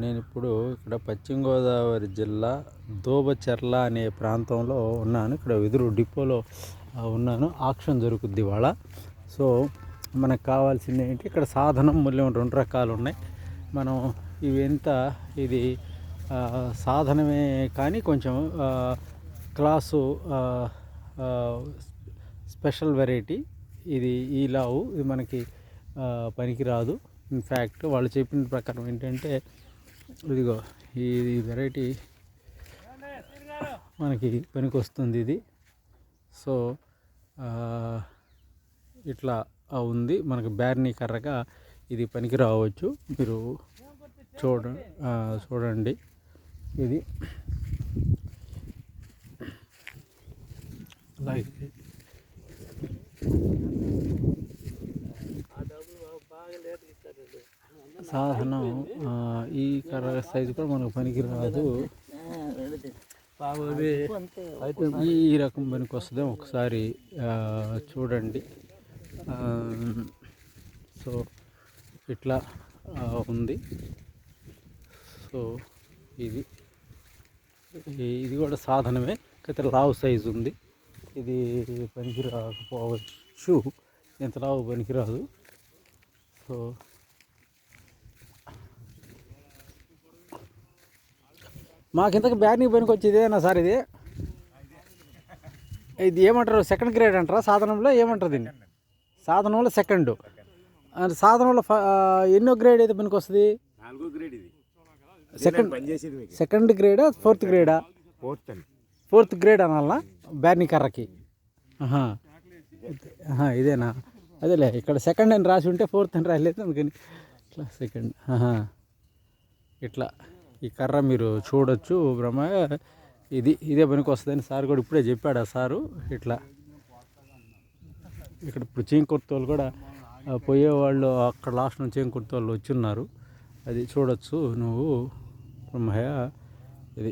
నేను ఇప్పుడు ఇక్కడ పశ్చిమ గోదావరి జిల్లా దోబచెర్ల అనే ప్రాంతంలో ఉన్నాను. ఇక్కడ వెదురు డిపోలో ఉన్నాను. ఆక్షన్ జరుగుద్ది ఇవాళ. సో మనకు కావాల్సింది ఏంటి, ఇక్కడ సాధనం మూల్యం రెండు రకాలు ఉన్నాయి. మనం ఇది సాధనమే కానీ కొంచెం క్లాసు స్పెషల్ వెరైటీ. ఇది ఈ లావు ఇది మనకి పనికిరాదు. ఇన్ఫ్యాక్ట్ వాళ్ళు చెప్పిన ప్రకారం ఏంటంటే, ఇదిగో ఈ వెరైటీ మనకి పనికి వస్తుంది ఇది. సో ఇట్లా ఉంది. మనకు బ్యార్నీ కర్రగా ఇది పనికి రావచ్చు. మీరు చూడండి ఇది అలాగే సాధనం. ఈ కర్ర సైజు కూడా మనకు పనికి రాదు. అయితే ఈ రకం పనికి వస్తుంది. ఒకసారి చూడండి. సో ఇట్లా ఉంది. సో ఇది కూడా సాధనమే, అయితే లావు సైజు ఉంది. ఇది పనికి రాకపోవచ్చు, ఎంత లావు పనికిరాదు. సో మాకు ఇంతకు బ్యాగ్ని పనికి వచ్చేదేనా సార్? ఇది ఏమంటారు, సెకండ్ గ్రేడ్ అంటారా సాధనంలో? ఏమంటారు దీన్ని? సాధనంలో సెకండ్. సాధనంలో ఎన్నో గ్రేడ్ అయితే పనికి వస్తుంది? సెకండ్ గ్రేడా ఫోర్త్ గ్రేడా? ఫోర్త్ గ్రేడ్ అనాలనా బ్యార్నీ కర్రకి? ఇదేనా? అదేలే, ఇక్కడ సెకండ్ అని రాసి ఉంటే ఫోర్త్ అని రాయలేదు అందుకని ఇట్లా సెకండ్. ఇట్లా ఈ కర్ర మీరు చూడొచ్చు బ్రహ్మ. ఇదే పనికి వస్తుందని సార్ కూడా ఇప్పుడే చెప్పాడు. ఆ సారు ఇట్లా ఇక్కడ ఇప్పుడు చీంకుర్తోళ్ళు కూడా పోయేవాళ్ళు అక్కడ లాస్ట్ నుంచి చీంకుర్తోళ్ళు వచ్చి ఉన్నారు. అది చూడొచ్చు నువ్వు బ్రహ్మయ్య. ఇది